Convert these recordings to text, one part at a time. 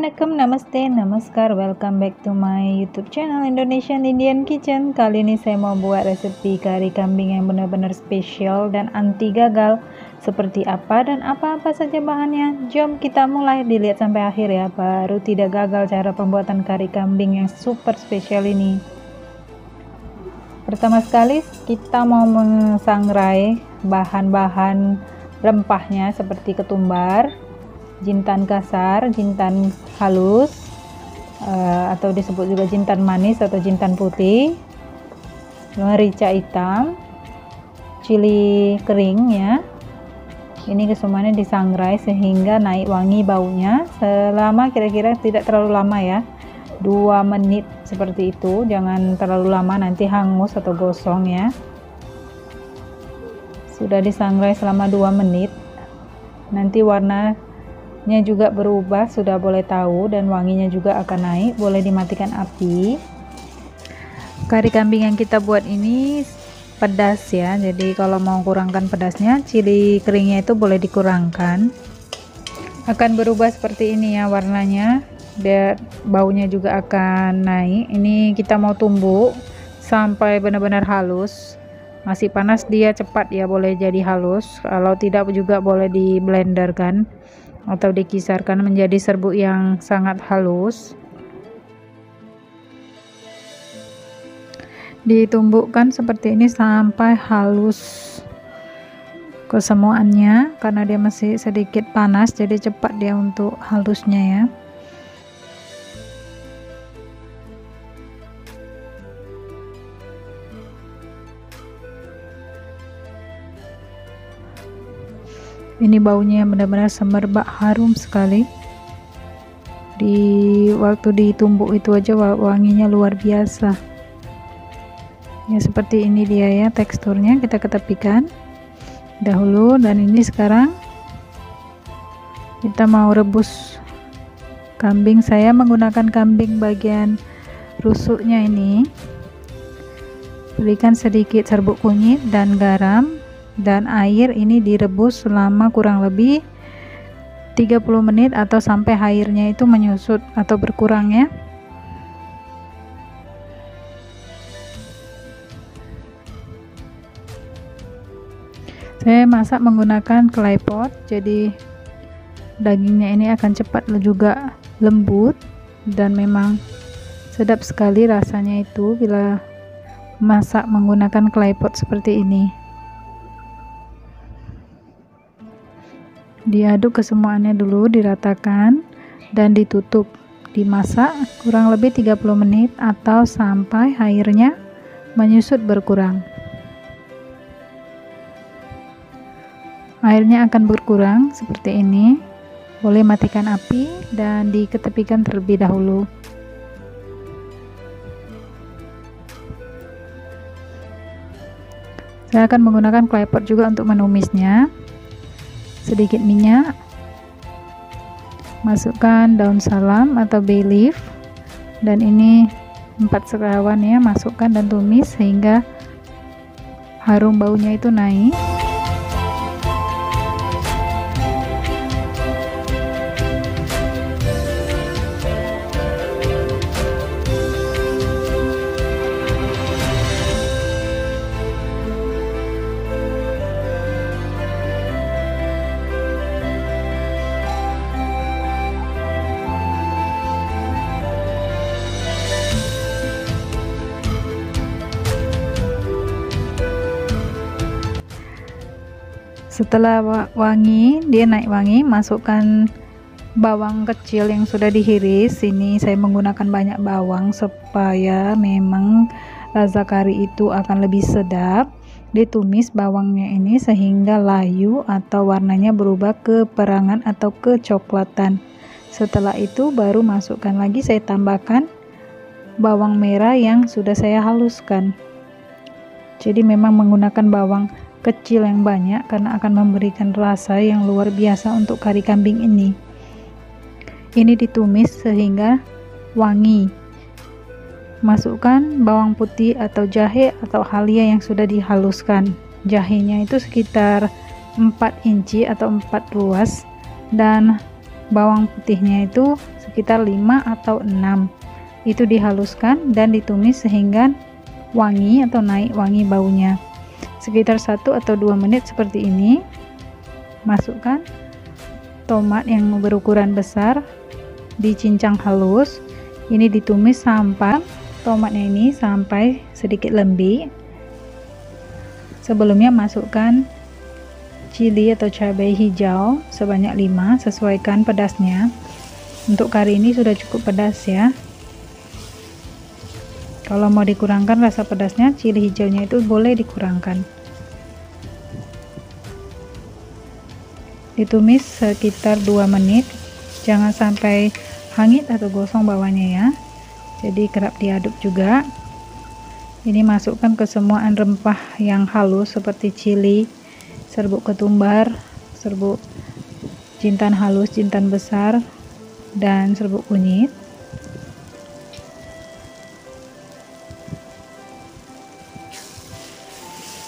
Assalamualaikum, namaste, namaskar, welcome back to my YouTube channel Indonesian Indian Kitchen. Kali ini saya mau buat resep kari kambing yang benar-benar spesial dan anti gagal. Seperti apa dan apa-apa saja bahannya? Jom kita mulai, dilihat sampai akhir ya, baru tidak gagal cara pembuatan kari kambing yang super spesial ini. Pertama sekali kita mau mensangrai bahan-bahan rempahnya seperti ketumbar, jintan kasar, jintan halus, atau disebut juga jintan manis atau jintan putih, merica hitam, cili kering ya. Ini kesemuanya disangrai sehingga naik wangi baunya selama kira-kira tidak terlalu lama ya, 2 menit seperti itu, jangan terlalu lama nanti hangus atau gosong ya. Sudah disangrai selama 2 menit, nanti warnanya juga berubah, sudah boleh tahu, dan wanginya juga akan naik. Boleh dimatikan api. Kari kambing yang kita buat ini pedas ya, jadi kalau mau kurangkan pedasnya, cili keringnya itu boleh dikurangkan. Akan berubah seperti ini ya warnanya, dan baunya juga akan naik. Ini kita mau tumbuk sampai benar-benar halus. Masih panas dia cepat ya, boleh jadi halus. Kalau tidak juga boleh di blender kan, atau dikisarkan menjadi serbuk yang sangat halus. Ditumbukkan seperti ini sampai halus kesemuanya, karena dia masih sedikit panas jadi cepat dia untuk halusnya ya. Ini baunya benar-benar semerbak, harum sekali. Waktu ditumbuk itu aja wanginya luar biasa ya. Seperti ini dia ya teksturnya. Kita ketepikan dahulu, dan ini sekarang kita mau rebus kambing. Saya menggunakan kambing bagian rusuknya ini. Berikan sedikit serbuk kunyit dan garam dan air. Ini direbus selama kurang lebih 30 menit atau sampai airnya itu menyusut atau berkurang ya. Saya masak menggunakan claypot, jadi dagingnya ini akan cepat juga lembut, dan memang sedap sekali rasanya itu bila masak menggunakan claypot seperti ini. Diaduk kesemuanya dulu, diratakan dan ditutup. Dimasak kurang lebih 30 menit atau sampai airnya menyusut berkurang. Airnya akan berkurang seperti ini. Boleh matikan api dan diketepikan terlebih dahulu. Saya akan menggunakan claypot juga untuk menumisnya. Sedikit minyak, masukkan daun salam atau bay leaf, dan ini 4 sekawan ya, masukkan dan tumis sehingga harum baunya itu naik. Setelah wangi, dia naik wangi, masukkan bawang kecil yang sudah diiris. Ini saya menggunakan banyak bawang supaya memang rasa kari itu akan lebih sedap. Ditumis bawangnya ini sehingga layu atau warnanya berubah keperangan atau kecoklatan. Setelah itu baru masukkan lagi, saya tambahkan bawang merah yang sudah saya haluskan. Jadi memang menggunakan bawang kecil yang banyak karena akan memberikan rasa yang luar biasa untuk kari kambing ini. Ini ditumis sehingga wangi. Masukkan bawang putih atau jahe atau halia yang sudah dihaluskan. Jahenya itu sekitar 4 inci atau 4 ruas, dan bawang putihnya itu sekitar 5 atau 6. Itu dihaluskan dan ditumis sehingga wangi atau naik wangi baunya. Sekitar 1 atau 2 menit seperti ini. Masukkan tomat yang berukuran besar, dicincang halus. Ini ditumis sampai tomatnya ini sampai sedikit lembik. Sebelumnya masukkan cili atau cabai hijau sebanyak 5, sesuaikan pedasnya. Untuk kari ini sudah cukup pedas ya. Kalau mau dikurangkan rasa pedasnya, cili hijaunya itu boleh dikurangkan. Ditumis sekitar 2 menit, jangan sampai hangit atau gosong bawahnya ya. Jadi kerap diaduk juga. Ini masukkan kesemuaan rempah yang halus seperti cili, serbuk ketumbar, serbuk jintan halus, jintan besar, dan serbuk kunyit.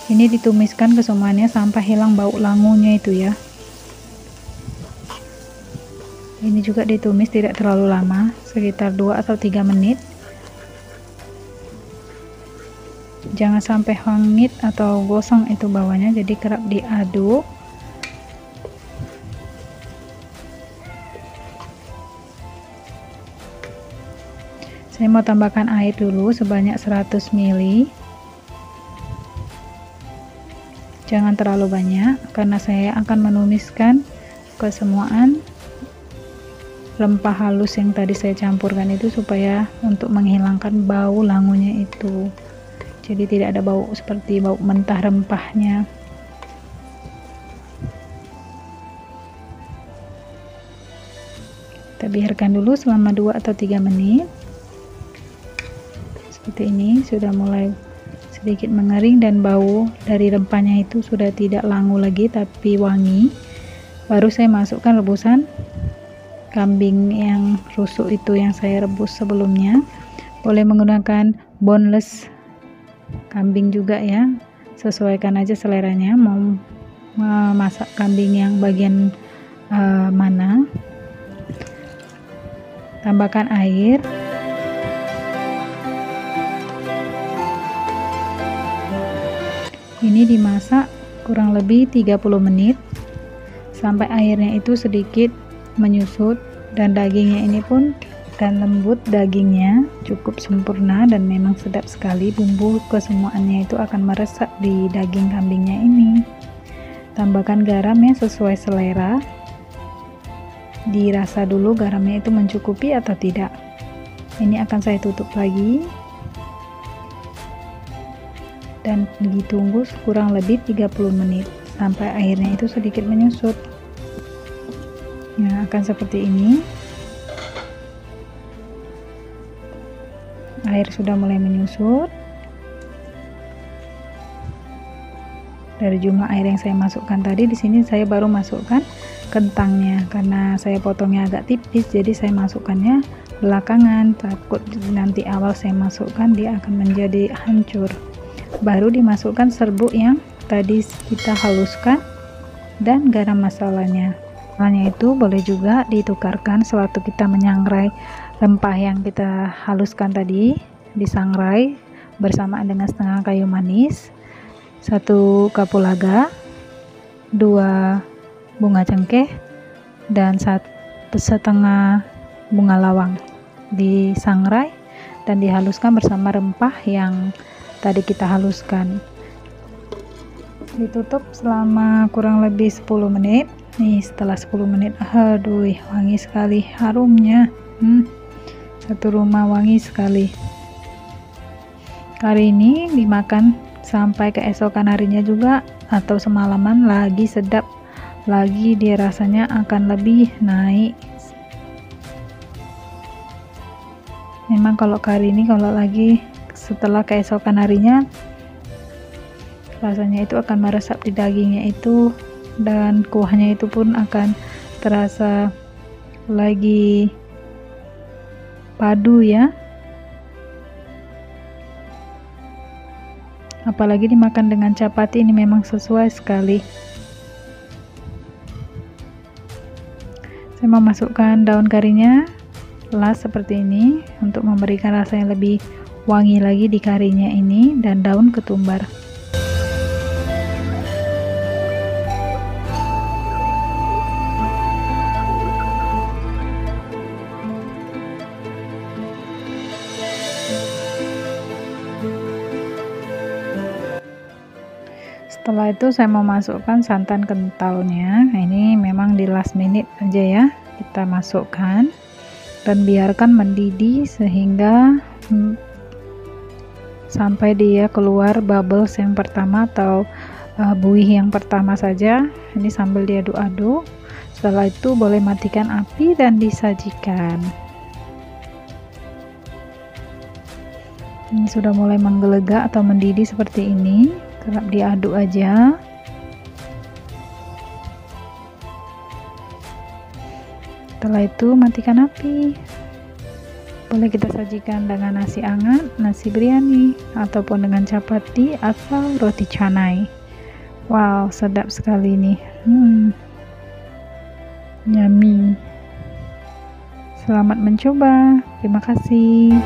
Ini ditumiskan kesemuanya sampai hilang bau langunya itu ya. Ini juga ditumis tidak terlalu lama, sekitar 2 atau 3 menit. Jangan sampai hangit atau gosong itu bawahnya, jadi kerap diaduk. Saya mau tambahkan air dulu sebanyak 100 ml. Jangan terlalu banyak karena saya akan menumiskan kesemuaan rempah halus yang tadi saya campurkan itu supaya untuk menghilangkan bau langunya itu. Jadi tidak ada bau seperti bau mentah rempahnya. Kita biarkan dulu selama 2 atau 3 menit. Seperti ini sudah mulai sedikit mengering dan bau dari rempahnya itu sudah tidak langu lagi tapi wangi. Baru saya masukkan rebusan kambing yang rusuk itu yang saya rebus sebelumnya. Boleh menggunakan boneless kambing juga ya, sesuaikan aja seleranya mau memasak kambing yang bagian mana. Tambahkan air. Ini dimasak kurang lebih 30 menit sampai airnya itu sedikit menyusut dan dagingnya ini pun dan lembut, dagingnya cukup sempurna dan memang sedap sekali. Bumbu kesemuanya itu akan meresap di daging kambingnya ini. Tambahkan garam ya sesuai selera. Dirasa dulu garamnya itu mencukupi atau tidak. Ini akan saya tutup lagi dan ditunggu kurang lebih 30 menit sampai airnya itu sedikit menyusut. Nah, akan seperti ini. Air sudah mulai menyusut. Dari jumlah air yang saya masukkan tadi, di sini saya baru masukkan kentangnya karena saya potongnya agak tipis, jadi saya masukkannya belakangan. Takut nanti awal saya masukkan dia akan menjadi hancur. Baru dimasukkan serbuk yang tadi kita haluskan dan garam masalahnya. Masalahnya itu boleh juga ditukarkan sewaktu kita menyangrai rempah yang kita haluskan tadi, disangrai bersamaan dengan setengah kayu manis, 1 kapulaga, 2 bunga cengkeh, dan 1,5 bunga lawang. Disangrai dan dihaluskan bersama rempah yang tadi kita haluskan. Ditutup selama kurang lebih 10 menit. Nih setelah 10 menit, aduh wangi sekali harumnya. Satu rumah wangi sekali. Kari ini dimakan sampai keesokan harinya juga atau semalaman lagi sedap lagi, dia rasanya akan lebih naik. Memang kalau kari ini kalau lagi setelah keesokan harinya rasanya itu akan meresap di dagingnya itu dan kuahnya itu pun akan terasa lagi padu ya. Apalagi dimakan dengan chapati, ini memang sesuai sekali. Saya mau masukkan daun karinya las seperti ini untuk memberikan rasa yang lebih wangi lagi di karinya ini, dan daun ketumbar. Setelah itu saya memasukkan santan kentalnya. Nah, ini memang di last minute aja ya kita masukkan, dan biarkan mendidih sehingga sampai dia keluar bubbles yang pertama atau buih yang pertama saja. Ini sambil diaduk-aduk. Setelah itu boleh matikan api dan disajikan. Ini sudah mulai menggelegak atau mendidih seperti ini, tetap diaduk aja. Setelah itu matikan api. Boleh kita sajikan dengan nasi hangat, nasi biryani, ataupun dengan chapati atau roti canai. Wow, sedap sekali nih. Yummy. Selamat mencoba. Terima kasih.